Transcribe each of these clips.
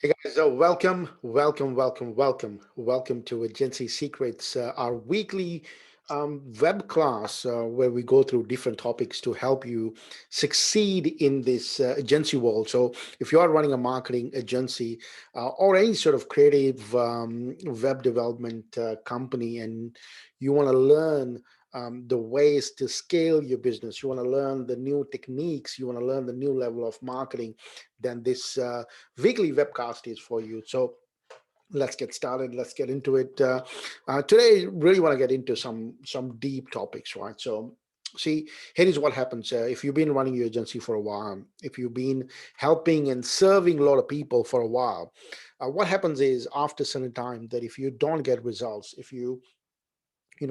Hey guys, welcome to Agency Secrets, our weekly web class where we go through different topics to help you succeed in this agency world. So, if you are running a marketing agency or any sort of creative web development company, and you want to learn the ways to scale your business, you want to learn the new techniques, you want to learn the new level of marketing, then this weekly webcast is for you. So let's get started. Let's get into it. Today, really want to get into some deep topics, right? So. See, here is what happens if you've been running your agency for a while, if you've been helping and serving a lot of people for a while, what happens is after a certain time that if you don't get results, if you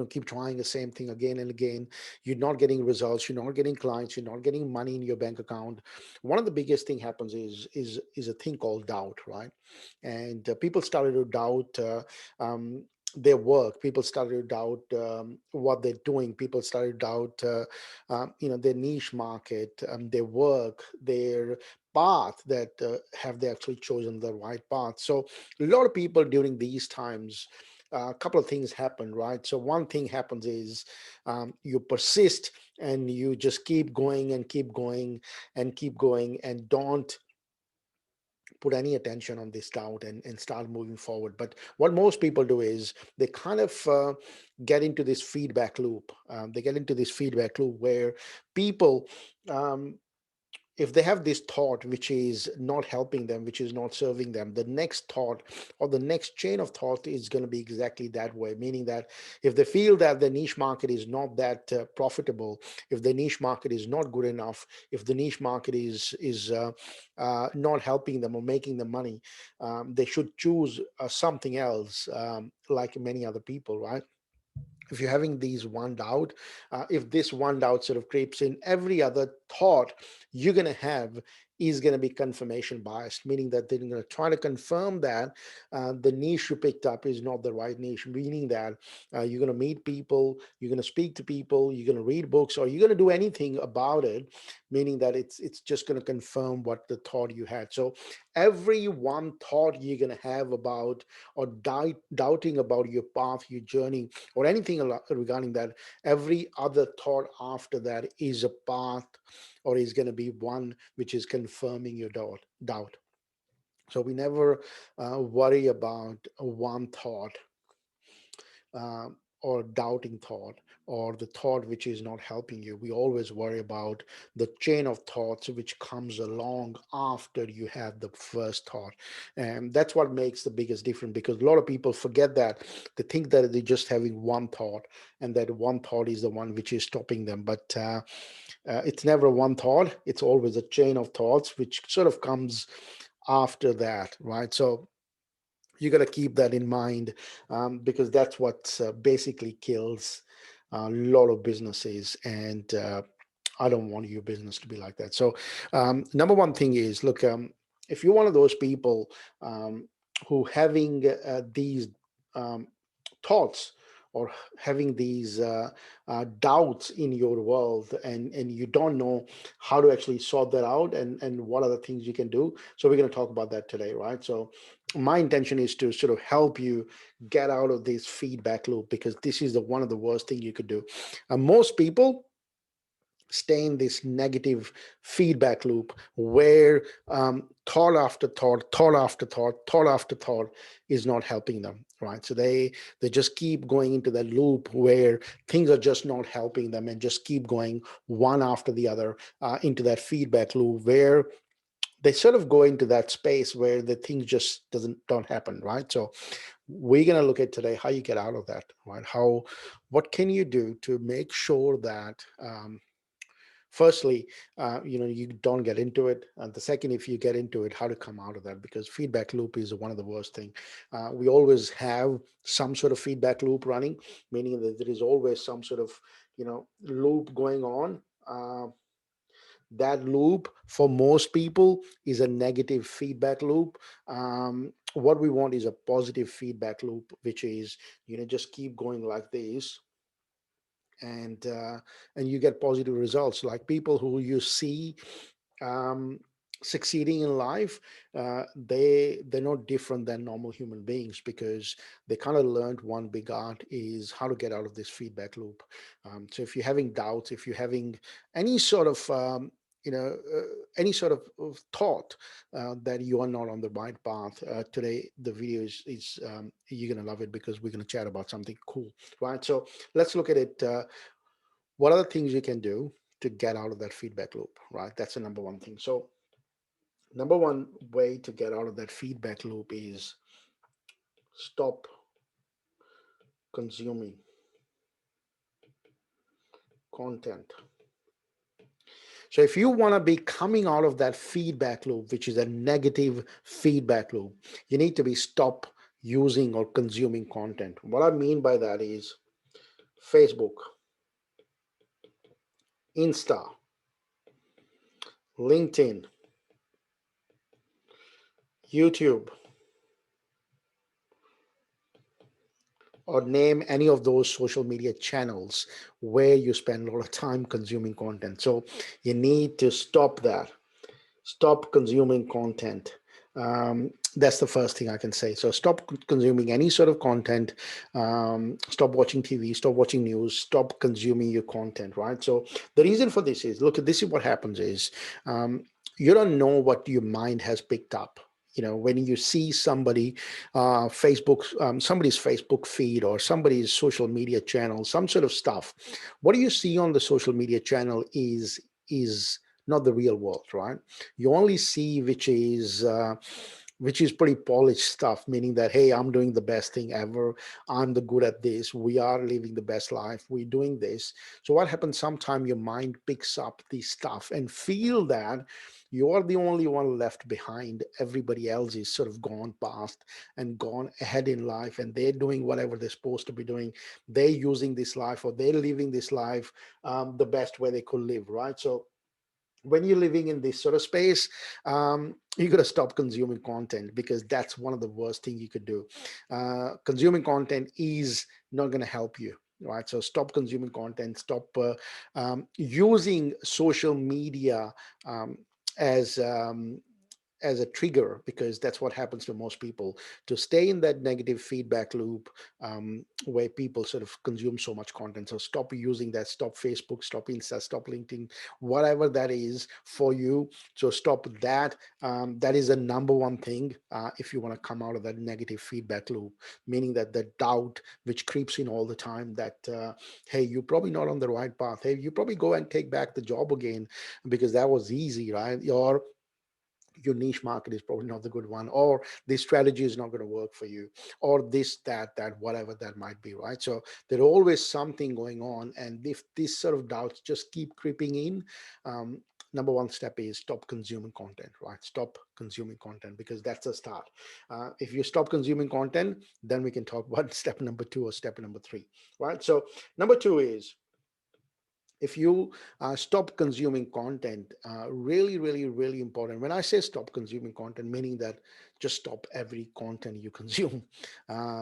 keep trying the same thing again and again, you're not getting results, you're not getting clients, you're not getting money in your bank account. One of the biggest thing happens is a thing called doubt, right? And people started to doubt their work. People started to doubt what they're doing. People started to doubt their niche market, their work, their path, that have they actually chosen the right path. So a lot of people during these times, a couple of things happen, right? So one thing happens is you persist and you just keep going and keep going and keep going and don't put any attention on this doubt, and start moving forward. But what most people do is they kind of get into this feedback loop. They get into this feedback loop where people, um, if they have this thought which is not helping them, which is not serving them, the next thought or the next chain of thought is going to be exactly that way. Meaning that if they feel that the niche market is not that profitable, if the niche market is not good enough, if the niche market is not helping them or making them money, they should choose something else, like many other people, right? If you're having these one doubt, if this one doubt sort of creeps in, every other thought you're going to have is going to be confirmation biased, meaning that they're going to try to confirm that the niche you picked up is not the right niche, meaning that you're going to meet people, you're going to speak to people, you're going to read books, or you're going to do anything about it, meaning that it's just going to confirm what the thought you had. So every one thought you're going to have about or doubting about your path, your journey, or anything regarding that, every other thought after that is a path, or is going to be one which is confirming your doubt. So we never worry about one thought, or doubting thought, or the thought which is not helping you. We always worry about the chain of thoughts which comes along after you have the first thought. And that's what makes the biggest difference, because a lot of people forget that. They think that they're just having one thought, and that one thought is the one which is stopping them. But it's never one thought, it's always a chain of thoughts which sort of comes after that, right? So you got to keep that in mind, because that's what basically kills a lot of businesses. And I don't want your business to be like that. So number one thing is, look, if you're one of those people who having these um, thoughts, or having these doubts in your world, and you don't know how to actually sort that out, and what are the things you can do. So we're going to talk about that today, right? So my intention is to sort of help you get out of this feedback loop, because this is the one of the worst thing you could do. Most people stay in this negative feedback loop where thought after thought, thought after thought, thought after thought is not helping them, right? So they just keep going into that loop where things are just not helping them, and just keep going one after the other into that feedback loop, where they sort of go into that space where the things just doesn't don't happen, right? So we're going to look at today how you get out of that, right? What can you do to make sure that firstly, you don't get into it, and the second, if you get into it, how to come out of that, because feedback loop is one of the worst thing. We always have some sort of feedback loop running, meaning that there is always some sort of loop going on. That loop for most people is a negative feedback loop. What we want is a positive feedback loop, which is just keep going like this, and you get positive results, like people who you see um, succeeding in life, they're no different than normal human beings, because they kind of learned one big art is how to get out of this feedback loop. So if you're having doubts, if you're having any sort of any sort of thought that you are not on the right path, today the video is you're gonna love it, because we're gonna chat about something cool, right? So let's look at it. What are the things you can do to get out of that feedback loop, right? That's the number one thing. So number one way to get out of that feedback loop is stop consuming content. So if you want to be coming out of that feedback loop, which is a negative feedback loop, you need to be stop using or consuming content. What I mean by that is Facebook, Insta, LinkedIn, YouTube, or name any of those social media channels where you spend a lot of time consuming content. So you need to stop that. Stop consuming content. That's the first thing I can say. So stop consuming any sort of content. Stop watching TV. Stop watching news. Stop consuming your content. Right. So the reason for this is, look, this is what happens is, you don't know what your mind has picked up. When you see somebody's Facebook feed or somebody's social media channel, some sort of stuff, what do you see on the social media channel is not the real world, right? You only see which is pretty polished stuff, meaning that, hey, I'm doing the best thing ever, I'm the good at this, we are living the best life, we're doing this. So what happens, sometime your mind picks up this stuff and feel that you're the only one left behind, everybody else is sort of gone past and gone ahead in life, and they're doing whatever they're supposed to be doing, they're using this life, or they're living this life the best way they could live, right? So when you're living in this sort of space, you got to stop consuming content, because that's one of the worst things you could do. Consuming content is not going to help you, right? So stop consuming content. Stop using social media um, as as a trigger, because that's what happens to most people, to stay in that negative feedback loop, where people sort of consume so much content. So stop using that. Stop Facebook, stop Insta, stop LinkedIn, whatever that is for you. So stop that. That is the number one thing, if you want to come out of that negative feedback loop, meaning that the doubt which creeps in all the time, that hey, you're probably not on the right path, hey, you probably go and take back the job again because that was easy, right? Or your niche market is probably not the good one, or this strategy is not going to work for you, or this, that, whatever that might be, right? So there's always something going on, and if these sort of doubts just keep creeping in, number one step is stop consuming content, right? Stop consuming content, because that's a start. If you stop consuming content, then we can talk about step number two or step number three, right? So number two is, if you stop consuming content, really, really, really important. When I say stop consuming content, meaning that just stop every content you consume.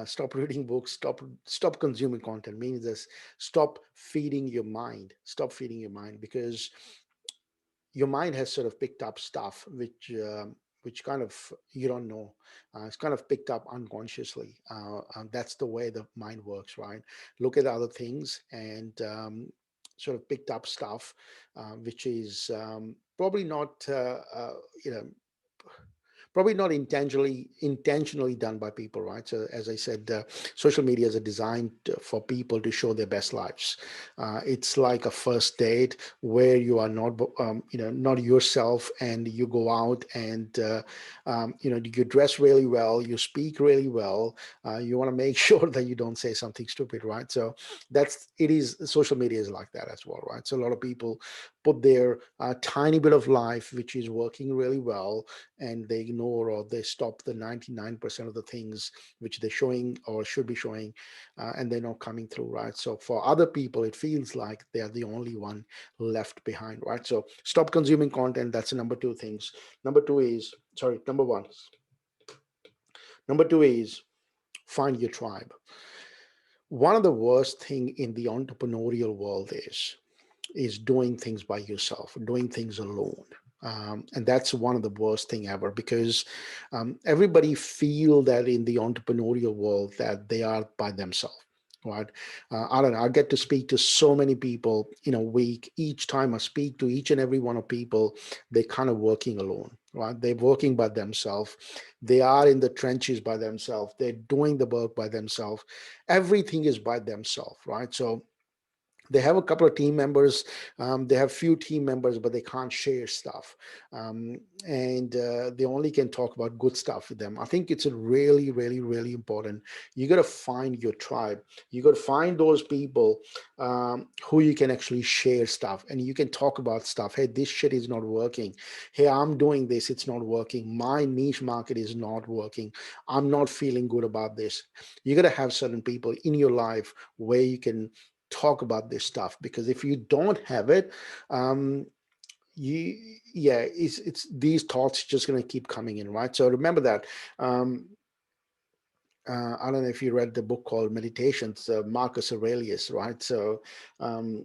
Stop reading books. Stop consuming content. Means this: stop feeding your mind. Stop feeding your mind, because your mind has sort of picked up stuff which kind of you don't know. It's kind of picked up unconsciously. That's the way the mind works, right? Look at other things and sort of picked up stuff which is probably not you know probably not intentionally done by people, right? So as I said, social media is designed for people to show their best lives. It's like a first date where you are not not yourself, and you go out and you dress really well, you speak really well, you want to make sure that you don't say something stupid, right? So that's it is social media is like that as well, right? So a lot of people put their tiny bit of life which is working really well, and they ignore or they stop the 99% of the things which they're showing or should be showing, and they're not coming through, right? So for other people it feels like they're the only one left behind, right? So stop consuming content. That's the number two things. Number two is, sorry, number one. Number two is, find your tribe. One of the worst thing in the entrepreneurial world is doing things by yourself, doing things alone. And that's one of the worst thing ever, because everybody feel that in the entrepreneurial world that they are by themselves, right? I don't know, I get to speak to so many people in a week. Each time I speak to each and every one of people, they're kind of working alone, right? They're working by themselves. They are in the trenches by themselves. They're doing the work by themselves. Everything is by themselves, right? So they have a couple of team members. They have few team members, but they can't share stuff. And they only can talk about good stuff with them. I think it's a really, really, really important. You got to find your tribe. You got to find those people who you can actually share stuff, and you can talk about stuff. Hey, this shit is not working. Hey, I'm doing this, it's not working. My niche market is not working. I'm not feeling good about this. You got to have certain people in your life where you can talk about this stuff, because if you don't have it, um you yeah, it's these thoughts just going to keep coming in, right? So remember that. um I don't know if you read the book called Meditations, Marcus Aurelius, right? So um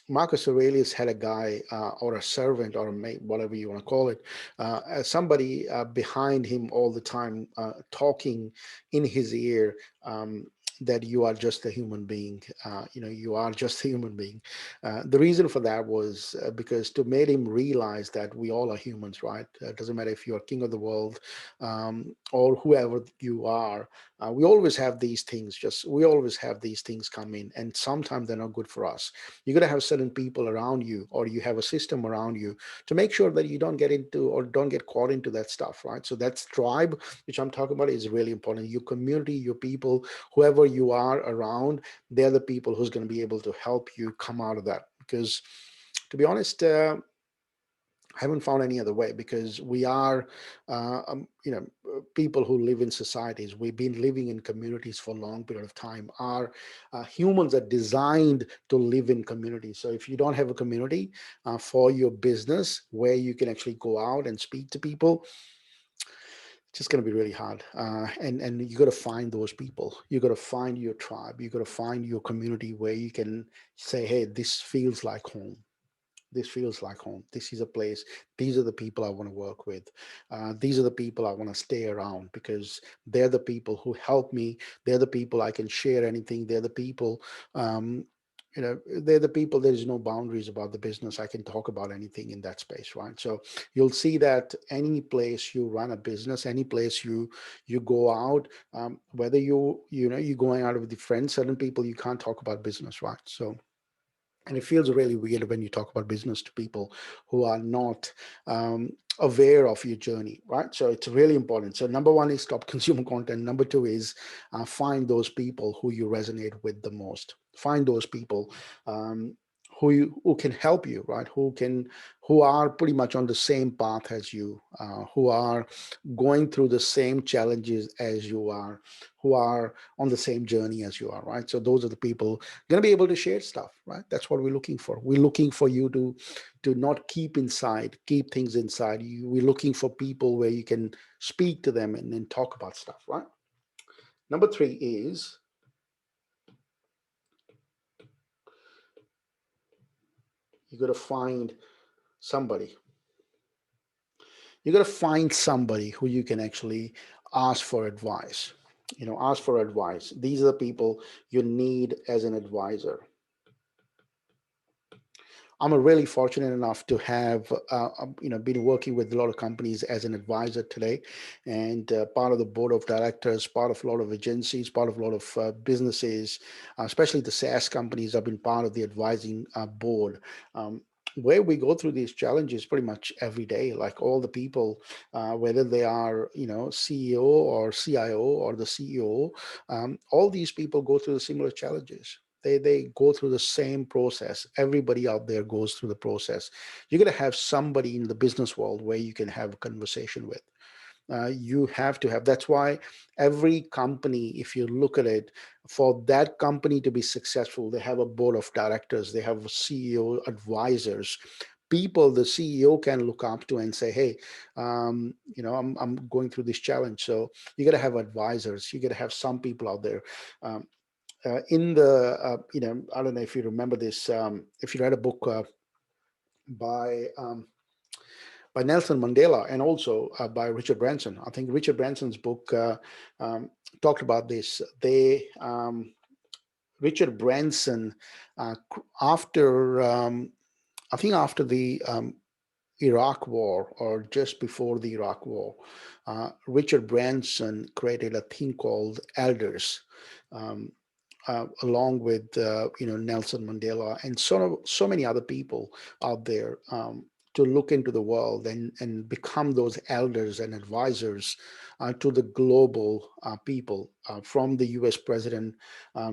Marcus Aurelius had a guy, or a servant, or a mate, whatever you want to call it, somebody behind him all the time, talking in his ear, that you are just a human being. You are just a human being. The reason for that was because to make him realize that we all are humans, right? It doesn't matter if you are king of the world, or whoever you are. We always have these things. Just we always have these things come in, and sometimes they're not good for us. You got to have certain people around you, or you have a system around you, to make sure that you don't get into or don't get caught into that stuff, right? So that's tribe, which I'm talking about, is really important. Your community, your people, whoever you are around, they're the people who's going to be able to help you come out of that. Because to be honest, I haven't found any other way, because we are, people who live in societies. We've been living in communities for a long period of time. Our humans are designed to live in communities. So if you don't have a community for your business where you can actually go out and speak to people, it's just going to be really hard. And you got to find those people. You got to find your tribe. You got to find your community where you can say, hey, this feels like home. This feels like home. This is a place. These are the people I want to work with. These are the people I want to stay around, because they're the people who help me. They're the people I can share anything. They're the people, um, they're the people. There is no boundaries about the business. I can talk about anything in that space, right? So you'll see that any place you run a business, any place you go out, whether you're going out with the friends, certain people you can't talk about business, right? So, and it feels really weird when you talk about business to people who are not aware of your journey, right? So it's really important. So number one is stop consumer content. Number two is find those people who you resonate with the most. Find those people um, who can help you, right? Who are pretty much on the same path as you, who are going through the same challenges as you are, who are on the same journey as you are, right? So those are the people going to be able to share stuff, right? That's what we're looking for. We're looking for you to not keep things inside you. We're looking for people where you can speak to them and then talk about stuff, right? Number three is you got to find somebody. You got to find somebody who you can actually ask for advice. Ask for advice. These are the people you need as an advisor. I'm really fortunate enough to have, been working with a lot of companies as an advisor today, and part of the board of directors, part of a lot of agencies, part of a lot of businesses, especially the SaaS companies. I've been part of the advising board. Where we go through these challenges pretty much every day, like all the people, whether they are, CEO or CIO or the CEO, all these people go through the similar challenges. They go through the same process. Everybody out there goes through the process. You're going to have somebody in the business world where you can have a conversation with. You have to have. That's why every company, if you look at it, for that company to be successful, they have a board of directors, they have CEO advisors, people the CEO can look up to and say, hey, I'm going through this challenge. So you got to have advisors. You got to have some people out there. In the I don't know if you remember this, if you read a book by by Nelson Mandela, and also by Richard Branson. I think Richard Branson's book um, talked about this. Richard Branson, after I think after the Iraq War, or just before the Iraq War, Richard Branson created a thing called Elders, um, along with Nelson Mandela and so many other people out there, to look into the world and become those elders and advisors to the global people, from the U.S. president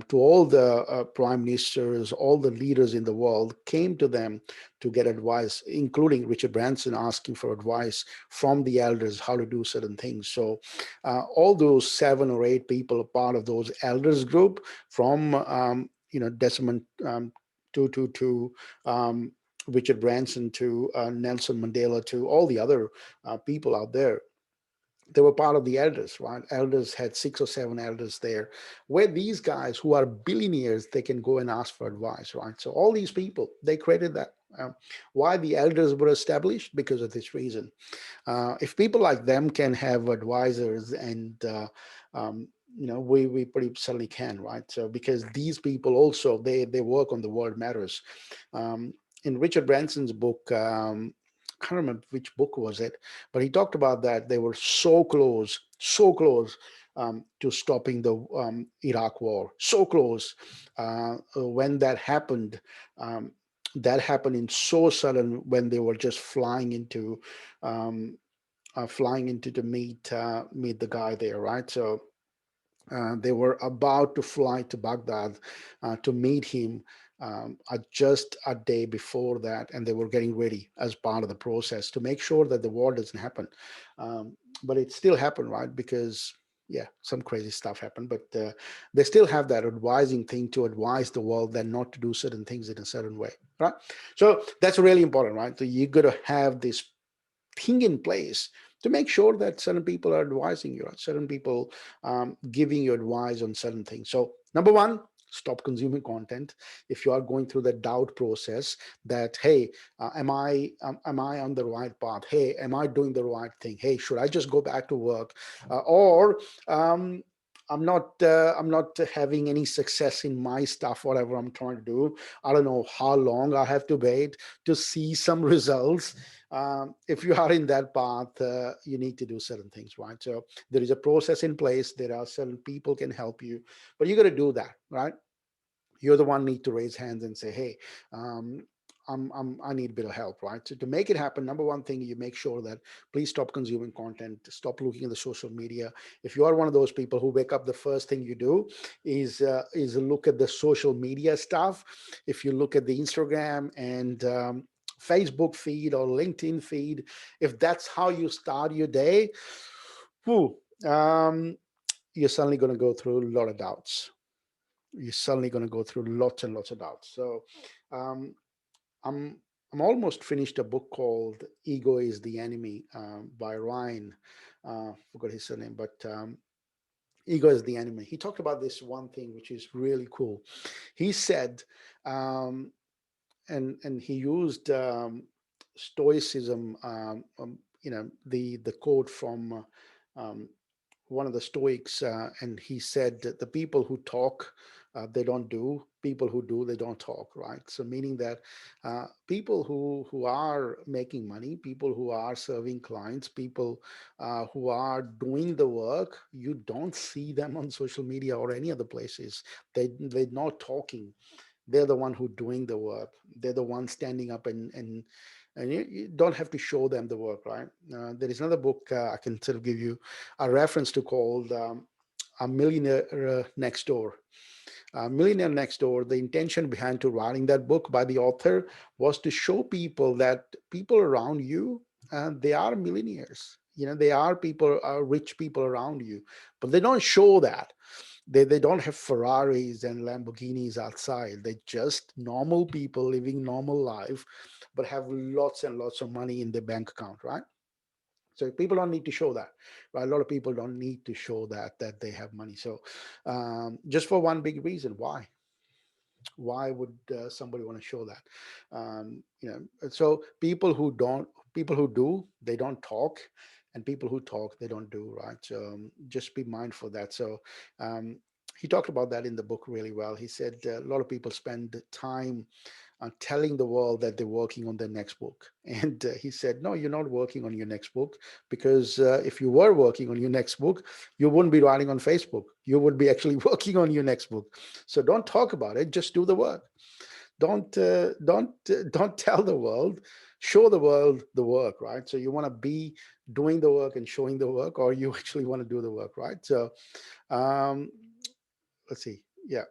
to all the prime ministers, all the leaders in the world came to them to get advice, including Richard Branson asking for advice from the elders how to do certain things. So all those 7 or 8 people are part of those elders group, from Desmond to Richard Branson to Nelson Mandela to all the other people out there. They were part of the elders, right? Elders had 6 or 7 elders there, where these guys who are billionaires, they can go and ask for advice, right? So all these people, they created that. Why the elders were established? Because of this reason. If people like them can have advisors, and we pretty certainly can, right? So because these people also, they work on the world matters. Um, in Richard Branson's book, I can't remember which book was it, but he talked about that they were so close to stopping the Iraq War, so close. When um, that happened in so sudden, when they were just um, flying into to meet the guy there, right? So they were about to fly to Baghdad to meet him just a day before that, and they were getting ready as part of the process to make sure that the war doesn't happen. But it still happened, right? Because yeah, some crazy stuff happened, but they still have that advising thing to advise the world that not to do certain things in a certain way, right? So that's really important, right? So you got to have this thing in place to make sure that certain people are advising you, certain people giving you advice on certain things. So, number one, stop consuming content. If you are going through the doubt process, that hey, am I on the right path? Hey, am I doing the right thing? Hey, should I just go back to work, or I'm not having any success in my stuff, whatever I'm trying to do. I don't know how long I have to wait to see some results. If you are in that path, you need to do certain things, right? So there is a process in place. There are certain people can help you, but you got to do that, right? You're the one need to raise hands and say, hey, um, I need a bit of help, right? So to make it happen, number one thing, you make sure that please stop consuming content, stop looking at the social media. If you are one of those people who wake up, the first thing you do is look at the social media stuff. If you look at the Instagram and Facebook feed or LinkedIn feed, if that's how you start your day, whew, um, you're suddenly going to go through a lot of doubts. You're suddenly going to go through lots and lots of doubts. So um, I'm I'm almost finished a book called "Ego Is the Enemy" by Ryan. Forgot his surname, but "Ego Is the Enemy." He talked about this one thing which is really cool. He said, um, and he used Stoicism. The quote from um, one of the Stoics, and he said that the people who talk, they don't do. People who do, they don't talk. Right. So meaning that people who are making money, people who are serving clients, people who are doing the work, you don't see them on social media or any other places. They're not talking. They're the one who doing the work. They're the one standing up and you don't have to show them the work, right? There is another book I can sort of give you a reference to called A Millionaire Next Door. Millionaire Next Door, the intention behind to writing that book by the author was to show people that people around you, they are millionaires. They are people, rich people around you, but they don't show that. They don't have Ferraris and Lamborghinis outside. They're just normal people living normal life, but have lots and lots of money in their bank account, right? So people don't need to show that, right? A lot of people don't need to show that they have money. So just for one big reason, why would somebody want to show that? So people People who do, they don't talk, and people who talk, they don't do, right? So just be mindful of that. So um, he talked about that in the book really well. He said a lot of people spend time telling the world that they're working on their next book. And he said, no, you're not working on your next book, because if you were working on your next book, you wouldn't be writing on Facebook. You would be actually working on your next book. So don't talk about it, just do the work. Don't tell the world, show the world the work, right? So you want to be doing the work and showing the work, or you actually want to do the work, right? So um, let's see. Yeah.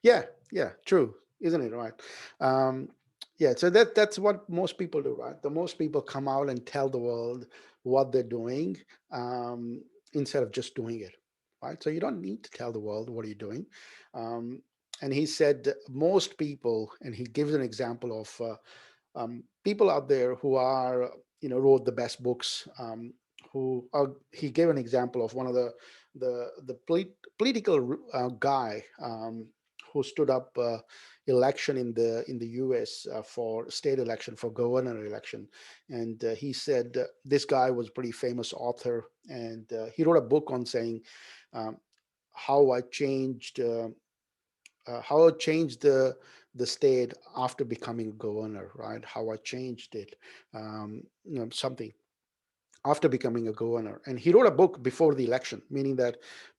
Yeah, yeah, true, isn't it, right? um yeah, so that's what most people do, right? The most people come out and tell the world what they're doing, um instead of just doing it, right? So you don't need to tell the world what you're doing. um and he said most people, and he gives an example of people out there who are, wrote the best books, who are, he gave an example of one of the political guy, who stood up election in the US, for state election, for governor election. And he said this guy was a pretty famous author, and he wrote a book on saying, um, how I changed how I changed the state after becoming governor, right? How I changed it, something after becoming a governor. And he wrote a book before the election, meaning that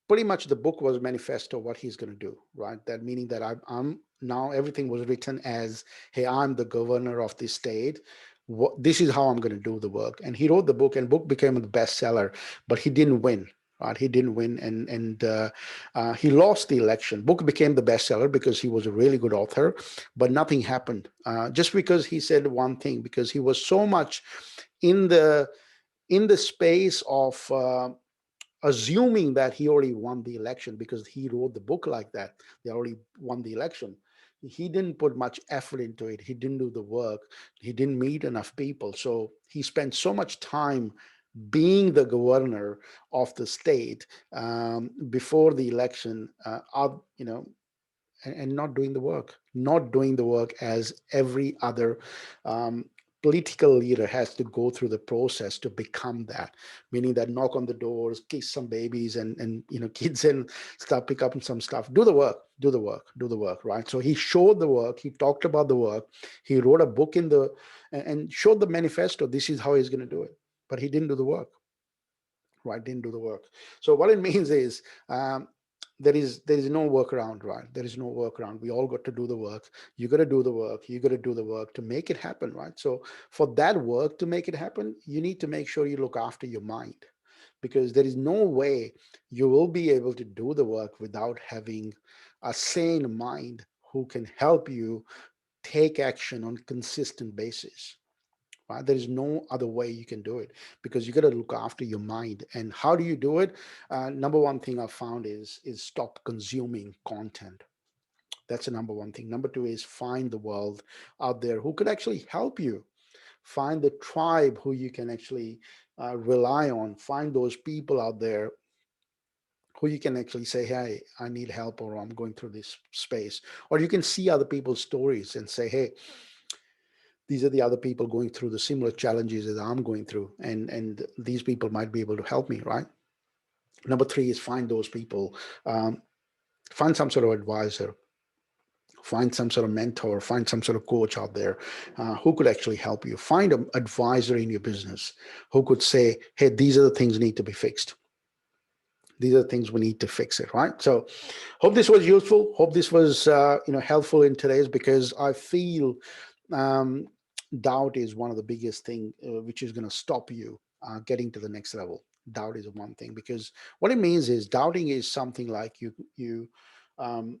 pretty much the book was manifesto what he's going to do, right? That meaning that I'm now, everything was written as, hey, I'm the governor of this state. This is how I'm going to do the work. And he wrote the book, and book became a bestseller, but he didn't win. Right? He didn't win, and he lost the election. Book became the bestseller because he was a really good author, but nothing happened, just because he said one thing. Because he was so much in the space of assuming that he already won the election, because he wrote the book like that. They already won the election. He didn't put much effort into it. He didn't do the work. He didn't meet enough people. So he spent so much time being the governor of the state, before the election, and not doing the work, not doing the work as every other um, political leader has to go through the process to become that. Meaning that knock on the doors, kiss some babies, and kids, and stuff, pick up some stuff, do the work, do the work, do the work, right? So he showed the work, he talked about the work, he wrote a book and showed the manifesto, this is how he's going to do it, but he didn't do the work, right? Didn't do the work. So what it means is, there is no workaround, right? There is no workaround. We all got to do the work. You got to do the work. You got to do the work to make it happen, right? So for that work to make it happen, you need to make sure you look after your mind, because there is no way you will be able to do the work without having a sane mind who can help you take action on a consistent basis, right? There is no other way you can do it, because you got to look after your mind. And how do you do it? Number one thing I've found is stop consuming content. That's the number one thing. Number two is find the world out there who could actually help you. Find the tribe who you can actually rely on. Find those people out there who you can actually say, hey, I need help, or I'm going through this space. Or you can see other people's stories and say, hey, these are the other people going through the similar challenges that I'm going through, and these people might be able to help me, right? Number three is find those people. Find some sort of advisor, find some sort of mentor, find some sort of coach out there who could actually help you. Find an advisor in your business who could say, hey, these are the things that need to be fixed. These are the things we need to fix it, right? So hope this was useful. Hope this was helpful in today's, because I feel um, doubt is one of the biggest thing which is going to stop you getting to the next level. Doubt is one thing, because what it means is, doubting is something like um,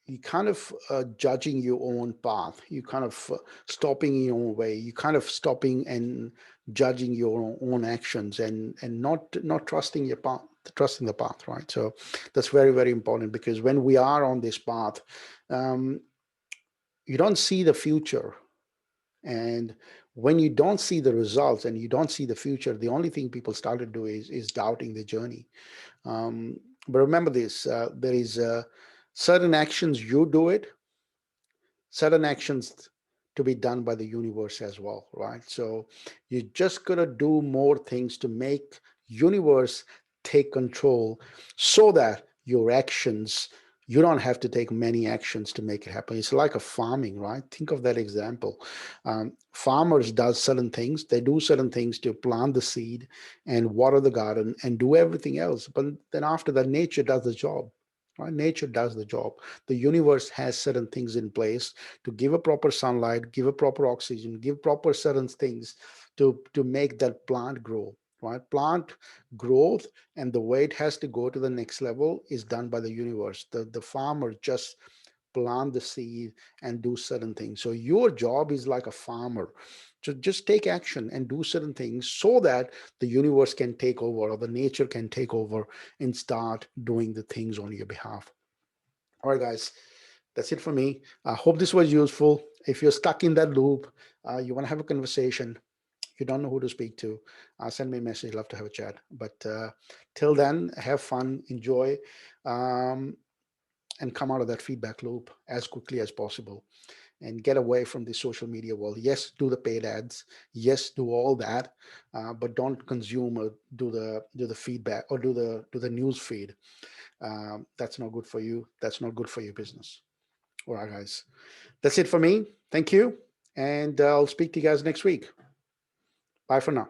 you kind of judging your own path. You kind of stopping your own way. You kind of stopping and judging your own actions, and not trusting your path, trusting the path, right? So that's very, very important, because when we are on this path, um, you don't see the future. And when you don't see the results and you don't see the future, the only thing people start to do is doubting the journey. But remember this: there is certain actions you do it, certain actions to be done by the universe as well, right? So you just gotta do more things to make universe take control, so that your actions, you don't have to take many actions to make it happen. It's like a farming, right? Think of that example. Farmers does certain things. They do certain things to plant the seed and water the garden and do everything else. But then after that, nature does the job. Right? Nature does the job. The universe has certain things in place to give a proper sunlight, give a proper oxygen, give proper certain things to make that plant grow. Right? Plant growth and the way it has to go to the next level is done by the universe. The farmer just plant the seed and do certain things. So your job is like a farmer. So just take action and do certain things so that the universe can take over or the nature can take over and start doing the things on your behalf. All right, guys, that's it for me. I hope this was useful. If you're stuck in that loop, you want to have a conversation, you don't know who to speak to, send me a message. Love to have a chat. But till then, have fun, enjoy, um, and come out of that feedback loop as quickly as possible and get away from the social media world. Yes, do the paid ads. Yes, do all that, but don't consume or do the feedback or do the news feed. That's not good for you. That's not good for your business. All right, guys. That's it for me. Thank you, and I'll speak to you guys next week. Bye for now.